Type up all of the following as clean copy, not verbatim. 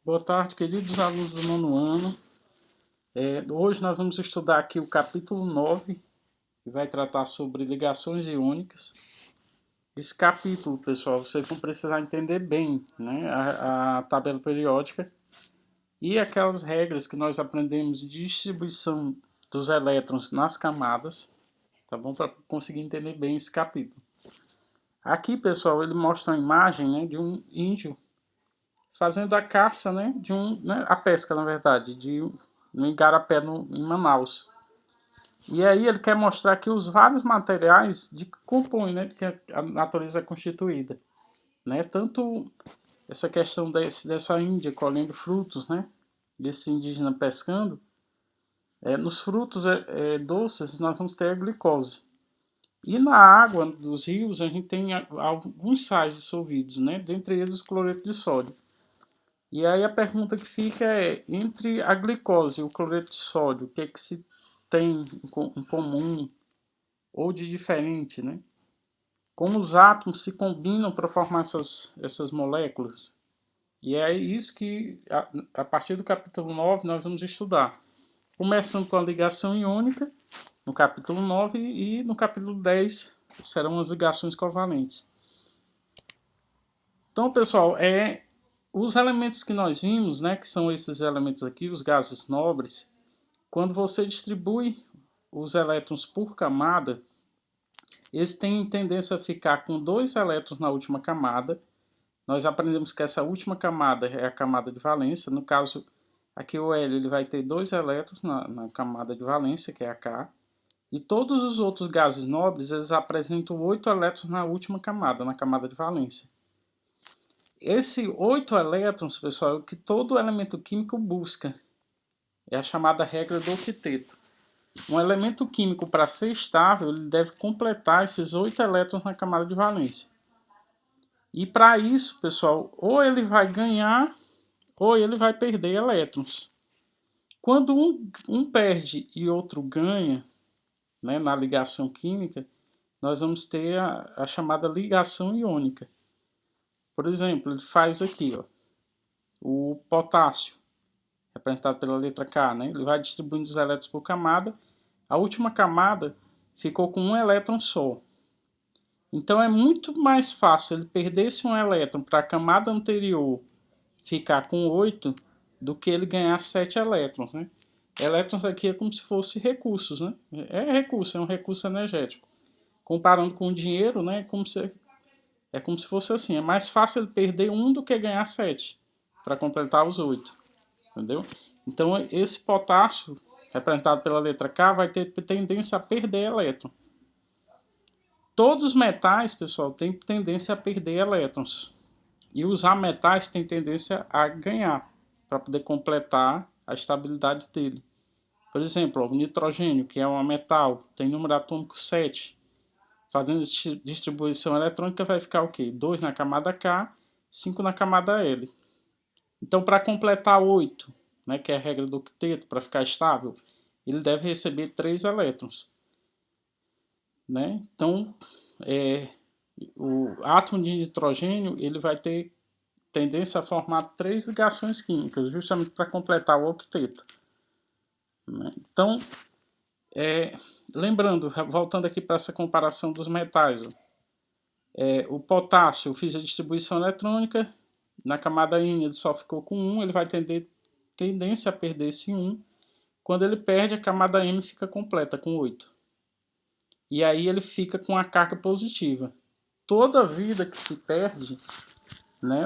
Boa tarde, queridos alunos do nono ano. Hoje nós vamos estudar aqui o capítulo 9, que vai tratar sobre ligações iônicas. Esse capítulo, pessoal, vocês vão precisar entender bem, né, a tabela periódica e aquelas regras que nós aprendemos de distribuição dos elétrons nas camadas, tá bom? Para conseguir entender bem esse capítulo. Aqui, pessoal, ele mostra uma imagem, né, de um índio fazendo a caça, né, a pesca, na verdade, no igarapé em Manaus. E aí ele quer mostrar aqui os vários materiais que compõem, né, que a natureza é constituída, né, tanto essa questão dessa Índia colhendo frutos, né, desse indígena pescando, nos frutos doces nós vamos ter a glicose. E na água dos rios a gente tem alguns sais dissolvidos, né, dentre eles o cloreto de sódio. E aí a pergunta que fica é, entre a glicose e o cloreto de sódio, o que é que se tem em comum ou de diferente, né? Como os átomos se combinam para formar essas moléculas. E é isso que, a partir do capítulo 9, nós vamos estudar. Começando com a ligação iônica, no capítulo 9, e no capítulo 10 serão as ligações covalentes. Então, pessoal, os elementos que nós vimos, né, que são esses elementos aqui, os gases nobres, quando você distribui os elétrons por camada, eles têm tendência a ficar com 2 elétrons na última camada. Nós aprendemos que essa última camada é a camada de valência. No caso, aqui o hélio ele vai ter 2 elétrons na camada de valência, que é a K. E todos os outros gases nobres, eles apresentam 8 elétrons na última camada, na camada de valência. Esse 8 elétrons, pessoal, é o que todo elemento químico busca. É a chamada regra do octeto. Um elemento químico, para ser estável, ele deve completar esses 8 elétrons na camada de valência. E para isso, pessoal, ou ele vai ganhar ou ele vai perder elétrons. Quando um perde e outro ganha, né, na ligação química, nós vamos ter a chamada ligação iônica. Por exemplo, ele faz aqui, ó, o potássio, representado pela letra K, né? Ele vai distribuindo os elétrons por camada. A última camada ficou com um elétron só. Então é muito mais fácil ele perder esse um elétron para a camada anterior ficar com 8 do que ele ganhar 7 elétrons, né? Elétrons aqui é como se fossem recursos, né? É um recurso energético. Comparando com o dinheiro, né? É como se fosse assim. É mais fácil ele perder um do que ganhar 7 para completar os 8. Entendeu? Então, esse potássio, representado pela letra K, vai ter tendência a perder elétron. Todos os metais, pessoal, têm tendência a perder elétrons. E os ametais têm tendência a ganhar, para poder completar a estabilidade dele. Por exemplo, o nitrogênio, que é um ametal, tem número atômico 7. Fazendo distribuição eletrônica vai ficar o quê? 2 na camada K, 5 na camada L. Então, para completar 8, né, que é a regra do octeto, para ficar estável, ele deve receber 3 elétrons. Né? Então, o átomo de nitrogênio ele vai ter tendência a formar 3 ligações químicas, justamente para completar o octeto. Né? Então, lembrando, voltando aqui para essa comparação dos metais, o potássio, eu fiz a distribuição eletrônica, na camada íon ele só ficou com 1, ele vai ter tendência a perder esse 1. Quando ele perde, a camada M fica completa, com 8. E aí ele fica com a carga positiva. Toda vida que se perde, né,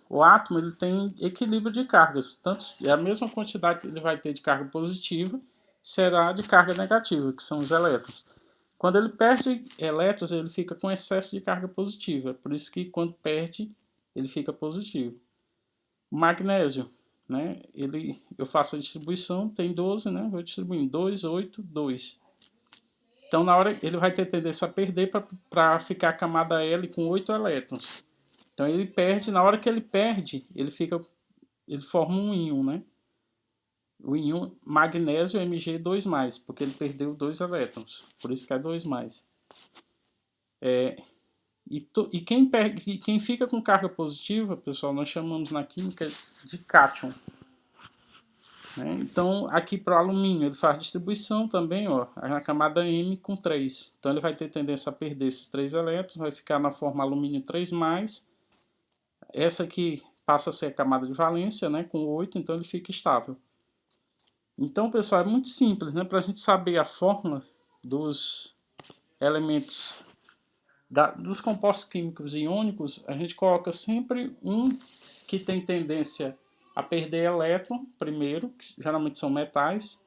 o átomo ele tem equilíbrio de cargas. Tanto a mesma quantidade que ele vai ter de carga positiva será de carga negativa, que são os elétrons. Quando ele perde elétrons, ele fica com excesso de carga positiva. Por isso que quando perde, ele fica positivo. O magnésio, né, eu faço a distribuição, tem 12, né, vou distribuindo 2, 8, 2. Então, na hora, ele vai ter tendência a perder para ficar a camada L com 8 elétrons. Então, ele perde, na hora que ele perde, ele forma um íon, né? O íon magnésio Mg2+, porque ele perdeu 2 elétrons. Por isso que é 2+. E quem fica com carga positiva, pessoal, nós chamamos na química de cátion. Né? Então, aqui para o alumínio, ele faz distribuição também, ó, na camada M com 3. Então, ele vai ter tendência a perder esses 3 elétrons, vai ficar na forma alumínio 3+. Essa aqui passa a ser a camada de valência, né, com 8, então ele fica estável. Então, pessoal, é muito simples, né, para a gente saber a fórmula dos elementos, dos compostos químicos iônicos, a gente coloca sempre um que tem tendência a perder elétron primeiro, que geralmente são metais,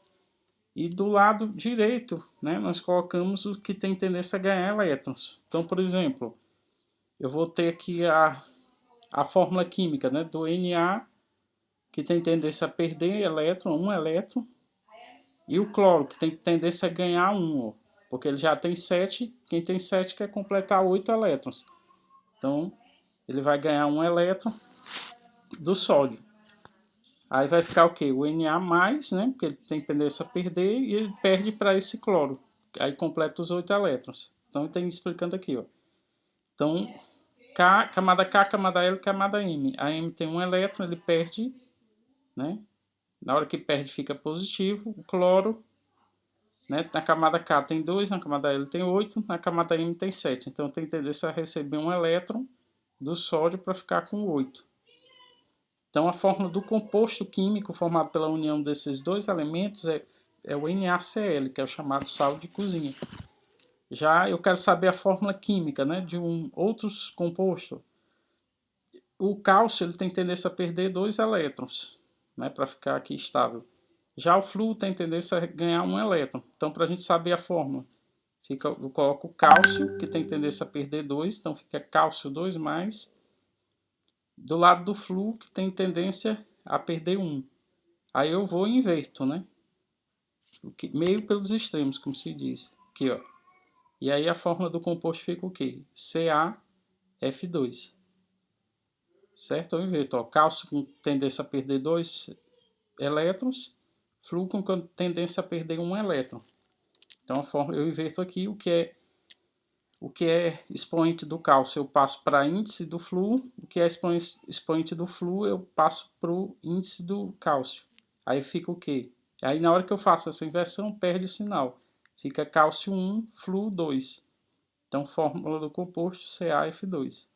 e do lado direito, né, nós colocamos o que tem tendência a ganhar elétrons. Então, por exemplo, eu vou ter aqui a fórmula química, né, do Na, que tem tendência a perder elétron, um elétron, e o cloro, que tem tendência a ganhar um, ó, porque ele já tem 7, quem tem 7 quer completar 8 elétrons. Então, ele vai ganhar um elétron do sódio. Aí vai ficar o quê? O Na+, né, porque ele tem tendência a perder, e ele perde para esse cloro. Aí completa os 8 elétrons. Então, tem explicando aqui, ó. Então, camada K, camada L, camada M. A M tem um elétron, ele perde, né? Na hora que perde fica positivo. O cloro, né, na camada K tem 2, na camada L tem 8, na camada M tem 7. Então tem tendência a receber um elétron do sódio para ficar com 8. Então a fórmula do composto químico formado pela união desses dois elementos é o NaCl, que é o chamado sal de cozinha. Já eu quero saber a fórmula química, né, de outros compostos. O cálcio ele tem tendência a perder 2 elétrons, né, para ficar aqui estável. Já o flúor tem tendência a ganhar um elétron. Então, para a gente saber a fórmula, eu coloco o cálcio, que tem tendência a perder 2, então fica cálcio 2+, do lado do flúor, que tem tendência a perder 1. Aí eu vou e inverto, né? Meio pelos extremos, como se diz. Aqui, ó. E aí a fórmula do composto fica o quê? CaF2. Certo? Eu inverto, ó. Cálcio com tendência a perder 2 elétrons, flúor com tendência a perder 1 elétron. Então a fórmula eu inverto aqui o que é expoente do cálcio, eu passo para índice do flúor, o que é expoente do flúor, eu passo para o índice do cálcio. Aí fica o quê? Aí na hora que eu faço essa inversão, perde o sinal. Fica cálcio 1, flúor 2. Então fórmula do composto CaF2.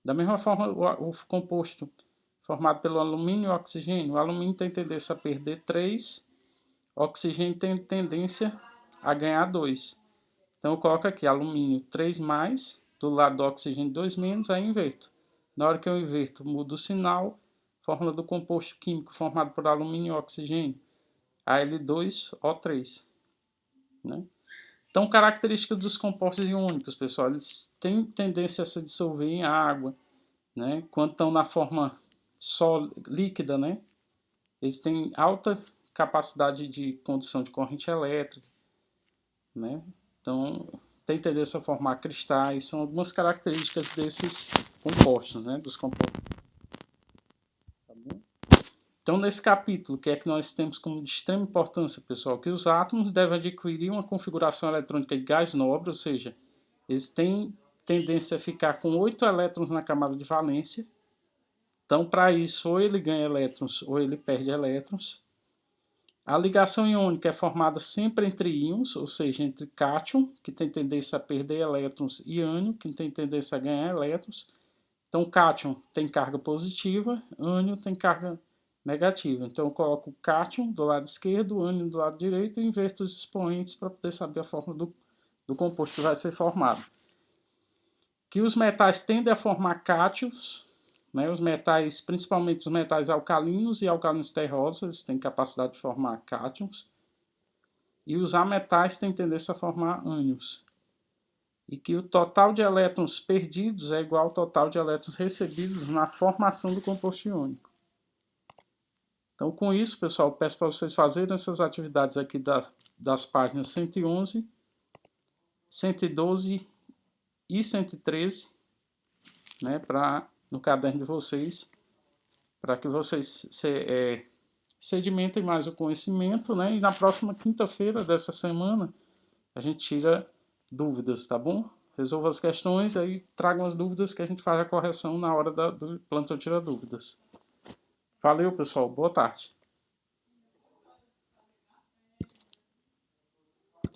Da mesma forma, o composto formado pelo alumínio e oxigênio, o alumínio tem tendência a perder 3, o oxigênio tem tendência a ganhar 2. Então eu coloco aqui alumínio 3+, do lado do oxigênio 2-, aí inverto. Na hora que eu inverto, mudo o sinal, fórmula do composto químico formado por alumínio e oxigênio, Al2O3. Né? Então, características dos compostos iônicos, pessoal, eles têm tendência a se dissolver em água, né? Quando estão na forma líquida, né? Eles têm alta capacidade de condução de corrente elétrica, né? Então, tem tendência a formar cristais, são algumas características desses compostos, né? Dos compostos. Tá bom? Então, nesse capítulo, o que é que nós temos como de extrema importância, pessoal? Que os átomos devem adquirir uma configuração eletrônica de gás nobre, ou seja, eles têm tendência a ficar com 8 elétrons na camada de valência. Então, para isso, ou ele ganha elétrons ou ele perde elétrons. A ligação iônica é formada sempre entre íons, ou seja, entre cátion, que tem tendência a perder elétrons, e ânion, que tem tendência a ganhar elétrons. Então, cátion tem carga positiva, ânion tem carga negativa. Então, eu coloco o cátion do lado esquerdo, o ânion do lado direito e inverto os expoentes para poder saber a fórmula do composto que vai ser formado. Que os metais tendem a formar cátions, né? Os metais, principalmente os metais alcalinos e alcalinos terrosos, têm capacidade de formar cátions. E os ametais têm tendência a formar ânions. E que o total de elétrons perdidos é igual ao total de elétrons recebidos na formação do composto iônico. Então, com isso, pessoal, peço para vocês fazerem essas atividades aqui das páginas 111, 112 e 113, né, no caderno de vocês, para que vocês sedimentem mais o conhecimento, né, e na próxima quinta-feira dessa semana a gente tira dúvidas, tá bom? resolva as questões, aí tragam as dúvidas que a gente faz a correção na hora do plantão Tira Dúvidas. Valeu, pessoal. Boa tarde.